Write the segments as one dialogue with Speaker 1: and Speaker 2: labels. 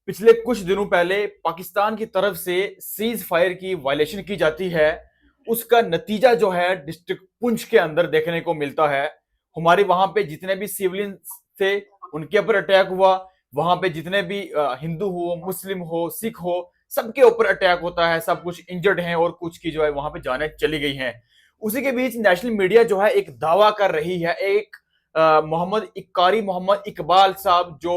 Speaker 1: पिछले कुछ दिनों पहले पाकिस्तान की तरफ से सीज फायर की वायलेशन की जाती है। उसका नतीजा जो है डिस्ट्रिक्ट पुंछ के अंदर देखने को मिलता है। हमारे वहां पे जितने भी सिविलियन थे उनके ऊपर अटैक हुआ। वहां पे जितने भी हिंदू हो, मुस्लिम हो, सिख हो, सबके ऊपर अटैक होता है। सब कुछ इंजर्ड हैं और कुछ की जो है वहां पे जाने चली गई हैं। उसी के बीच नेशनल मीडिया जो है एक दावा कर रही है। एक मोहम्मद कारी मोहम्मद इकबाल साहब जो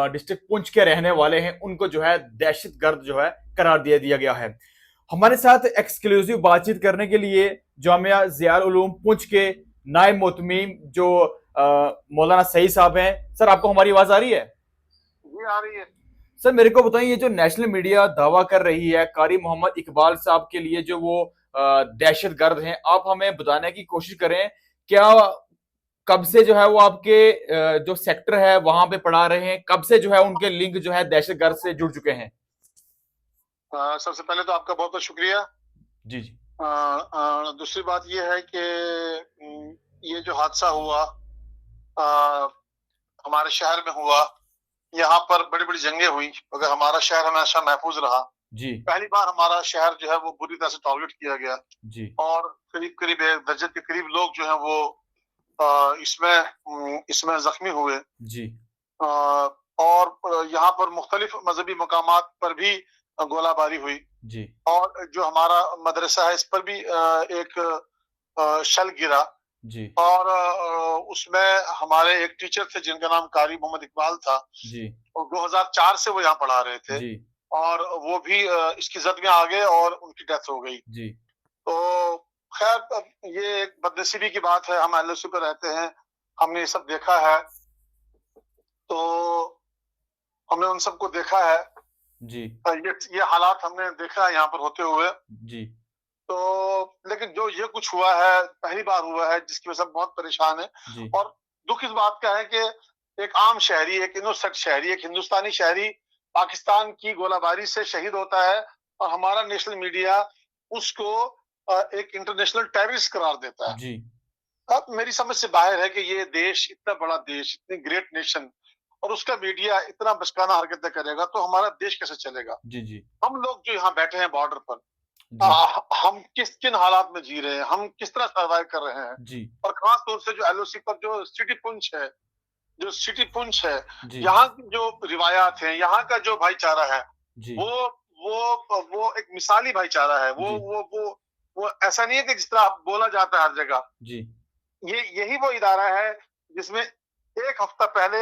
Speaker 1: डिस्ट्रिक्ट पुंछ के रहने वाले हैं उनको जो है दहशतगर्द जो है करार दिया दिया गया है। हमारे साथ एक्सक्लूसिव बातचीत करने के लिए जामिया ज़िया उलूम पुंछ के नायब मोहतमीम जो मौलाना सईद साहब हैं। सर, आपको हमारी आवाज आ रही है?
Speaker 2: जी आ रही है।
Speaker 1: सर, मेरे को बताइए, ये जो नेशनल मीडिया दावा कर रही है कारी मोहम्मद इकबाल साहब के लिए जो वो दहशत गर्द हैं, आप हमें बताने की कोशिश करें। क्या कब से जो है वो आपके जो सेक्टर है वहां पे पढ़ा रहे हैं? कब से जो है उनके लिंक जो है दहशत गर्द से जुड़ चुके हैं?
Speaker 2: सबसे पहले तो आपका बहुत बहुत शुक्रिया।
Speaker 1: जी जी।
Speaker 2: दूसरी बात यह है कि ये जो हादसा हुआ आ, हमारे शहर में हुआ, यहाँ पर बड़ी बड़ी जंगें हुई मगर हमारा शहर हमेशा महफूज रहा।
Speaker 1: जी
Speaker 2: पहली बार हमारा शहर जो है वो बुरी तरह से टारगेट किया गया
Speaker 1: जी
Speaker 2: और करीब करीब 1 दर्जन के करीब लोग जो है वो इसमें जख्मी हुए।
Speaker 1: जी
Speaker 2: आ, और यहाँ पर मुख्तलिफ मजहबी मकामात पर भी गोलाबारी हुई
Speaker 1: जी
Speaker 2: और जो हमारा मदरसा है इस पर भी एक शल गिरा
Speaker 1: जी
Speaker 2: और उसमें हमारे एक टीचर थे जिनका नाम कारी मोहम्मद इकबाल था
Speaker 1: जी
Speaker 2: और 2004 से वो यहाँ पढ़ा रहे थे
Speaker 1: जी
Speaker 2: और वो भी इसकी जद में आ गए और उनकी डेथ हो गई।
Speaker 1: जी
Speaker 2: तो खैर ये एक बदनसीबी की बात है, हम एलओसी पर रहते हैं, हमने ये सब देखा है, तो हमने उन सबको देखा है।
Speaker 1: जी
Speaker 2: ये हालात हमने देखा है यहाँ पर होते हुए।
Speaker 1: जी
Speaker 2: तो लेकिन जो ये कुछ हुआ है पहली बार हुआ है जिसकी वजह से हम बहुत परेशान है।
Speaker 1: जी
Speaker 2: और दुख इस बात का है कि एक आम शहरी, एक इनोसेंट शहरी, एक हिंदुस्तानी शहरी पाकिस्तान की गोलाबारी से शहीद होता है और हमारा नेशनल मीडिया उसको एक इंटरनेशनल टेररिस्ट करार देता है।
Speaker 1: जी
Speaker 2: अब मेरी समझ से बाहर है कि ये देश, इतना बड़ा देश, इतनी ग्रेट नेशन, और उसका मीडिया इतना बचकाना हरकतें करेगा तो हमारा देश कैसे चलेगा।
Speaker 1: जी जी
Speaker 2: हम लोग जो यहाँ बैठे हैं बॉर्डर पर,
Speaker 1: जी
Speaker 2: हम किन हालात में जी रहे हैं, हम किस तरह सर्वाइव कर रहे हैं।
Speaker 1: जी
Speaker 2: और खास तौर से जो एलओसी पर जो सिटी पुंछ है,
Speaker 1: जी
Speaker 2: यहाँ की जो रिवायात है, यहाँ का जो भाईचारा है,
Speaker 1: जी
Speaker 2: वो वो एक मिसाली भाईचारा है।
Speaker 1: जी
Speaker 2: वो ऐसा नहीं है कि जिस तरह बोला जाता है हर जगह।
Speaker 1: जी
Speaker 2: ये यही वो इदारा है जिसमें एक हफ्ता पहले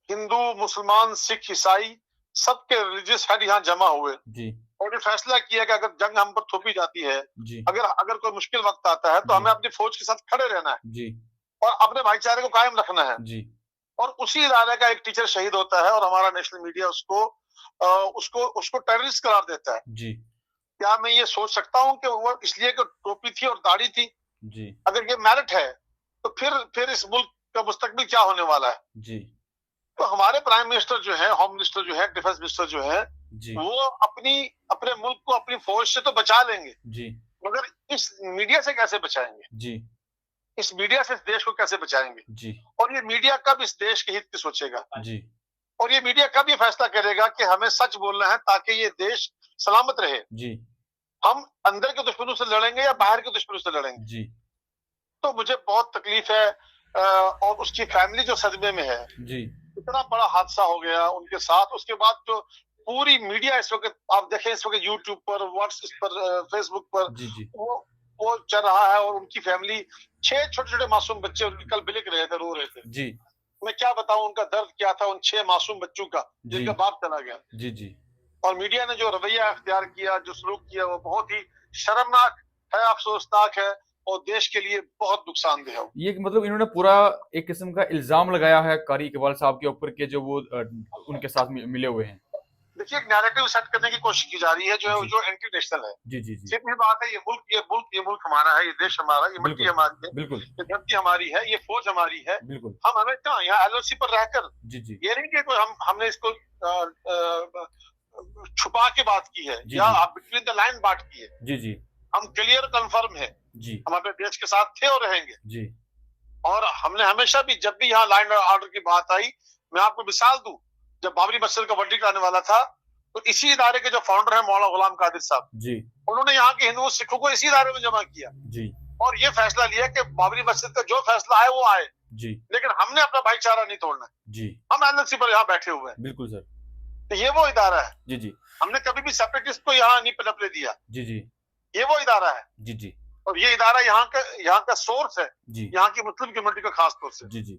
Speaker 2: हिंदू, मुसलमान, सिख, ईसाई सबके रिलीजियस हेड यहाँ जमा हुए
Speaker 1: जी
Speaker 2: और ये फैसला किया कि अगर जंग हम पर थोपी जाती है,
Speaker 1: जी
Speaker 2: अगर अगर कोई मुश्किल वक्त आता है तो
Speaker 1: जी
Speaker 2: हमें अपनी फौज के साथ खड़े रहना है
Speaker 1: जी
Speaker 2: और अपने भाईचारे को कायम रखना है।
Speaker 1: जी
Speaker 2: और उसी इदारे का एक टीचर शहीद होता है और हमारा नेशनल मीडिया उसको टेररिस्ट करार देता है।
Speaker 1: जी
Speaker 2: क्या मैं ये सोच सकता हूँ कि वो इसलिए कि टोपी थी और दाढ़ी थी?
Speaker 1: जी
Speaker 2: अगर ये मेरिट है तो फिर इस मुल्क का मुस्तकबिल क्या होने वाला है।
Speaker 1: जी
Speaker 2: तो हमारे प्राइम मिनिस्टर जो है, होम मिनिस्टर जो है, डिफेंस मिनिस्टर जो है,
Speaker 1: जी
Speaker 2: वो अपने मुल्क को अपनी फौज से तो बचा लेंगे
Speaker 1: जी
Speaker 2: मगर इस मीडिया से कैसे बचाएंगे,
Speaker 1: जी
Speaker 2: इस मीडिया से इस देश को कैसे बचाएंगे।
Speaker 1: जी
Speaker 2: और ये मीडिया कब इस देश के हित की सोचेगा
Speaker 1: जी
Speaker 2: और ये मीडिया कब ये फैसला करेगा कि हमें सच बोलना है ताकि ये देश सलामत रहे।
Speaker 1: जी
Speaker 2: हम अंदर के दुश्मनों से लड़ेंगे या बाहर के दुश्मनों से लड़ेंगे।
Speaker 1: जी
Speaker 2: तो मुझे बहुत तकलीफ है और उसकी फैमिली जो सदमे में है।
Speaker 1: जी
Speaker 2: इतना बड़ा हादसा हो गया उनके साथ, उसके बाद जो पूरी मीडिया इस वक्त आप देखें, इस वक्त यूट्यूब पर, व्हाट्सएप पर, फेसबुक पर
Speaker 1: जी जी
Speaker 2: वो चल रहा है और उनकी फैमिली, 6 छोटे छोटे मासूम बच्चे उनके कल बिलक रहे थे, रो रहे थे।
Speaker 1: जी
Speaker 2: मैं क्या बताऊं उनका दर्द क्या था उन 6 मासूम बच्चों का
Speaker 1: जी
Speaker 2: जिनका बाप चला गया।
Speaker 1: जी जी
Speaker 2: और मीडिया ने जो रवैया अख्तियार किया, जो सलूक किया, वो बहुत ही शर्मनाक है, अफसोसनाक है और देश के लिए बहुत नुकसानदेह है।
Speaker 1: ये मतलब इन्होंने पूरा एक किस्म का इल्जाम लगाया है कारी इकबाल साहब के ऊपर के जो वो उनके साथ मिले हुए हैं।
Speaker 2: देखिए, एक नैरेटिव सेट करने की कोशिश की जा रही है
Speaker 1: जी
Speaker 2: जो एंटी नेशनल है।
Speaker 1: जी जी जी
Speaker 2: सीधी बात है, ये मुल्क हमारा है, ये देश हमारा, ये मिट्टी
Speaker 1: बिल्कुल
Speaker 2: हमारी है,
Speaker 1: बिल्कुल
Speaker 2: ये धरती हमारी है, ये फौज हमारी है।
Speaker 1: बिल्कुल
Speaker 2: हम हमेशा यहाँ एलओसी पर रहकर,
Speaker 1: जी जी
Speaker 2: ये नहीं कि कोई हमने इसको छुपा के बात की है
Speaker 1: जी
Speaker 2: या
Speaker 1: जी
Speaker 2: बिटवीन द लाइन बात की है।
Speaker 1: जी जी
Speaker 2: हम क्लियर कंफर्म है,
Speaker 1: जी
Speaker 2: हम अपने देश के साथ थे और रहेंगे।
Speaker 1: जी
Speaker 2: और हमने हमेशा भी, जब भी यहाँ लाइन ऑर्डर की बात आई, मैं आपको मिसाल दूं, जब बाबरी मस्जिद का वर्डिक्ट आने वाला था, तो इसी इदारे के जो फाउंडर है मौलाना गुलाम कादिर साहब
Speaker 1: जी
Speaker 2: उन्होंने यहाँ के हिंदू सिखों को इसी इदारे में जमा किया
Speaker 1: जी
Speaker 2: और ये फैसला लिया कि बाबरी मस्जिद का जो फैसला आए वो आए,
Speaker 1: जी
Speaker 2: लेकिन हमने अपना भाईचारा नहीं तोड़ना है।
Speaker 1: जी
Speaker 2: हम एलएलसी पर यहाँ बैठे हुए हैं,
Speaker 1: बिल्कुल सर।
Speaker 2: तो ये वो इदारा है।
Speaker 1: जी जी
Speaker 2: हमने कभी भी सेपरेटिस्ट को यहाँ नहीं पनपने दिया,
Speaker 1: जी जी
Speaker 2: ये वो इदारा है।
Speaker 1: जी जी
Speaker 2: और ये इदारा यहाँ का सोर्स है,
Speaker 1: जी
Speaker 2: यहाँ की मुस्लिम कम्युनिटी का खास तौर से।
Speaker 1: जी जी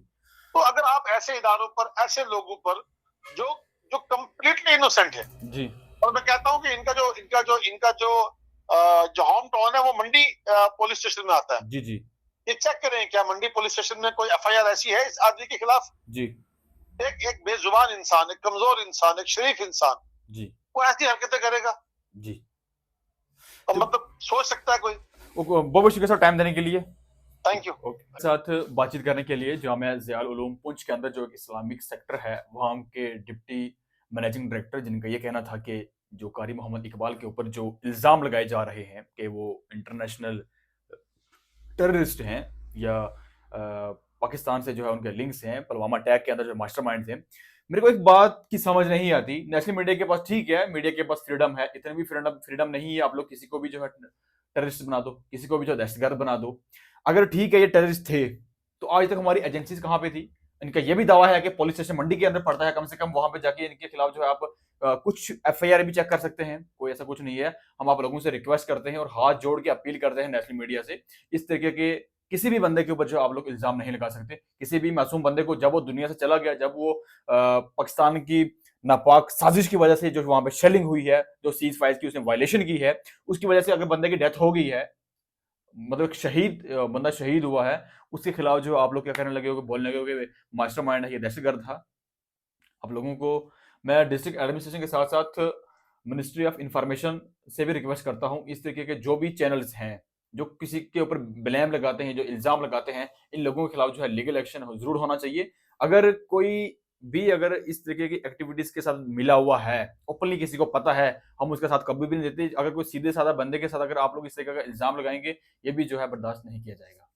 Speaker 2: तो अगर आप ऐसे इदारों पर, ऐसे लोगों पर जो जो कंप्लीटली इनोसेंट है,
Speaker 1: जी
Speaker 2: और मैं कहता हूँ कि जो होम टाउन है वो मंडी पुलिस स्टेशन में आता है।
Speaker 1: जी जी
Speaker 2: ये चेक करें क्या मंडी पुलिस स्टेशन में कोई एफआईआर ऐसी है इस आदमी के खिलाफ?
Speaker 1: जी
Speaker 2: एक बेजुबान इंसान, एक कमजोर इंसान, एक शरीफ इंसान
Speaker 1: जी
Speaker 2: वो ऐसी हरकतें करेगा?
Speaker 1: जी
Speaker 2: तो मतलब सोच सकता है कोई?
Speaker 1: बहुत बहुत शुक्रिया सर टाइम देने के लिए।
Speaker 2: Thank you.
Speaker 1: साथ बातचीत करने के लिए जामिया ज़ियाउल उलूम पुंछ के अंदर जो एक इस्लामिक सेक्टर है वहाँ के डिप्टी मैनेजिंग डायरेक्टर, जिनका ये कहना था कि जो कारी मोहम्मद इकबाल के ऊपर जो इल्ज़ाम लगाए जा रहे हैं कि वो इंटरनेशनल टेररिस्ट हैं या पाकिस्तान से जो है उनके लिंक्स हैं, पुलवामा अटैक के अंदर जो मास्टरमाइंड्स हैं, मेरे को एक बात की समझ नहीं आती। नेशनल मीडिया के पास ठीक है, मीडिया के पास फ्रीडम है, इतनी भी फ्रीडम नहीं है आप लोग किसी को भी जो है टेररिस्ट बना दो, किसी को भी जो दहशतगर्द बना दो। अगर ठीक है ये टेररिस्ट थे तो आज तक हमारी एजेंसीज कहाँ पे थी? इनका ये भी दावा है कि पुलिस स्टेशन मंडी के अंदर पड़ता है, कम से कम वहां पे जाके इनके खिलाफ जो है आप कुछ एफआईआर भी चेक कर सकते हैं। कोई ऐसा कुछ नहीं है। हम आप लोगों से रिक्वेस्ट करते हैं और हाथ जोड़ के अपील करते हैं नेशनल मीडिया से, इस तरीके के किसी भी बंदे के ऊपर जो आप लोग इल्जाम नहीं लगा सकते। किसी भी मासूम बंदे को, जब वो दुनिया से चला गया, जब वो पाकिस्तान की नापाक साजिश की वजह से जो वहां पे शेलिंग हुई है, जो सीज फायर की उसने वायलेशन की है, उसकी वजह से अगर बंदे की डेथ हो गई है, मतलब एक शहीद बंदा शहीद हुआ है, उसके खिलाफ जो आप लोग क्या करने लगे हो, बोलने लगे हो कि मास्टरमाइंड है, ये दहशतगर्द था। आप लोगों को मैं डिस्ट्रिक्ट एडमिनिस्ट्रेशन के साथ साथ मिनिस्ट्री ऑफ इंफॉर्मेशन से भी रिक्वेस्ट करता हूं, इस तरीके के जो भी चैनल्स हैं जो किसी के ऊपर ब्लेम लगाते हैं, जो इल्जाम लगाते हैं, इन लोगों के खिलाफ जो है लीगल एक्शन जरूर होना चाहिए। अगर कोई भी अगर इस तरीके की एक्टिविटीज के साथ मिला हुआ है, ओपनली किसी को पता है, हम उसके साथ कभी भी नहीं देते। अगर कोई सीधे साधा बंदे के साथ अगर आप लोग इस तरीके का इल्जाम लगाएंगे, ये भी जो है बर्दाश्त नहीं किया जाएगा।